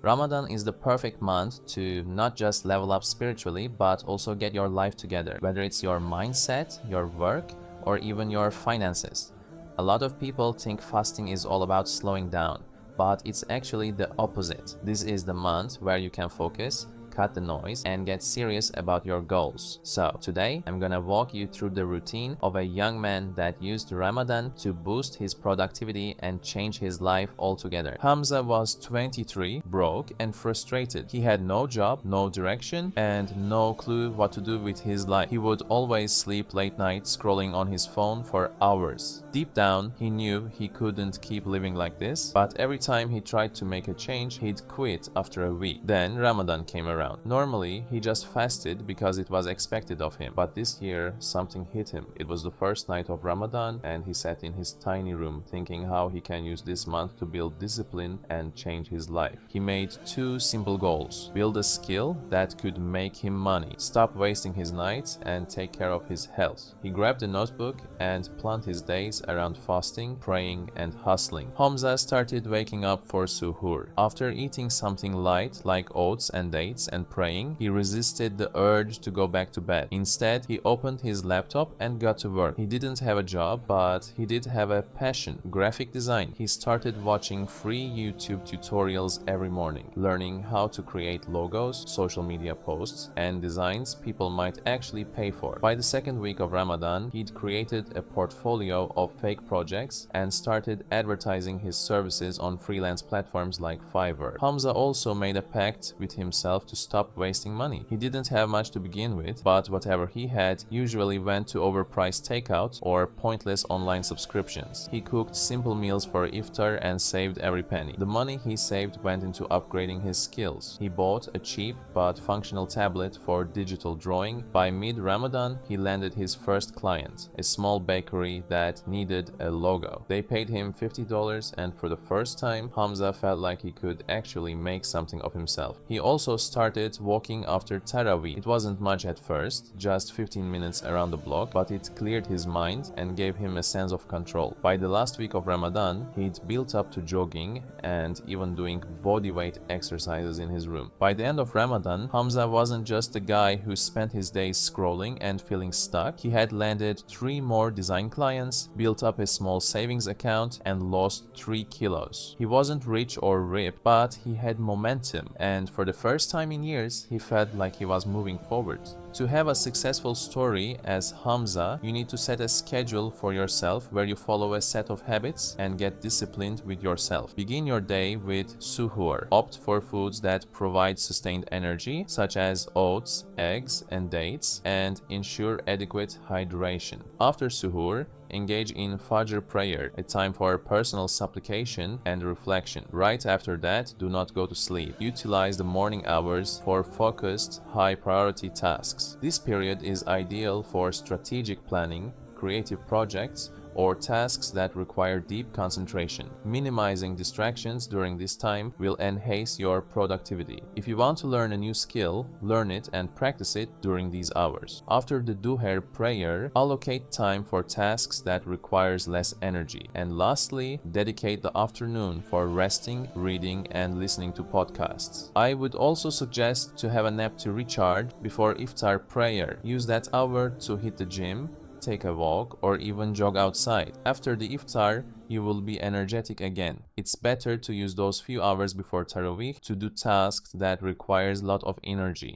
Ramadan is the perfect month to not just level up spiritually, but also get your life together, whether it's your mindset, your work, or even your finances. A lot of people think fasting is all about slowing down, but it's actually the opposite. This is the month where you can focus, cut the noise, and get serious about your goals. So today I'm gonna walk you through the routine of a young man that used Ramadan to boost his productivity and change his life altogether. Hamza was 23, broke and frustrated. He had no job, no direction, and no clue what to do with his life. He would always sleep late nights scrolling on his phone for hours. Deep down, he knew he couldn't keep living like this, but every time he tried to make a change, he'd quit after a week. Then Ramadan came around. Normally, he just fasted because it was expected of him, but this year something hit him. It was the first night of Ramadan and he sat in his tiny room thinking how he can use this month to build discipline and change his life. He made two simple goals: build a skill that could make him money, stop wasting his nights, and take care of his health. He grabbed a notebook and planned his days around fasting, praying, and hustling. Hamza started waking up for suhoor. After eating something light like oats and dates and praying, he resisted the urge to go back to bed. Instead, he opened his laptop and got to work. He didn't have a job, but he did have a passion: graphic design. He started watching free YouTube tutorials every morning, learning how to create logos, social media posts, and designs people might actually pay for. By the second week of Ramadan, he'd created a portfolio of fake projects and started advertising his services on freelance platforms like Fiverr. Hamza also made a pact with himself to stop wasting money. He didn't have much to begin with, but whatever he had usually went to overpriced takeout or pointless online subscriptions. He cooked simple meals for iftar and saved every penny. The money he saved went into upgrading his skills. He bought a cheap but functional tablet for digital drawing. By mid-Ramadan, he landed his first client, a small bakery that needed a logo. They paid him $50, and for the first time, Hamza felt like he could actually make something of himself. He also started walking after Taraweeh. It wasn't much at first, just 15 minutes around the block, but it cleared his mind and gave him a sense of control. By the last week of Ramadan, he'd built up to jogging and even doing bodyweight exercises in his room. By the end of Ramadan, Hamza wasn't just a guy who spent his days scrolling and feeling stuck. He had landed 3 more design clients, built up a small savings account, and lost 3 kilos. He wasn't rich or ripped, but he had momentum, and for the first time in years, he felt like he was moving forward. To have a successful story as Hamza, you need to set a schedule for yourself where you follow a set of habits and get disciplined with yourself. Begin your day with suhoor. Opt for foods that provide sustained energy, such as oats, eggs, and dates, and ensure adequate hydration. After suhoor, engage in Fajr prayer, a time for personal supplication and reflection. Right after that, do not go to sleep. Utilize the morning hours for focused, high-priority tasks. This period is ideal for strategic planning, creative projects, or tasks that require deep concentration. Minimizing distractions during this time will enhance your productivity. If you want to learn a new skill, learn it and practice it during these hours. After the duha prayer, allocate time for tasks that requires less energy. And lastly, dedicate the afternoon for resting, reading, and listening to podcasts. I would also suggest to have a nap to recharge before iftar prayer. Use that hour to hit the gym, take a walk, or even jog outside. After the iftar, you will be energetic again. It's better to use those few hours before Taraweeh to do tasks that requires a lot of energy.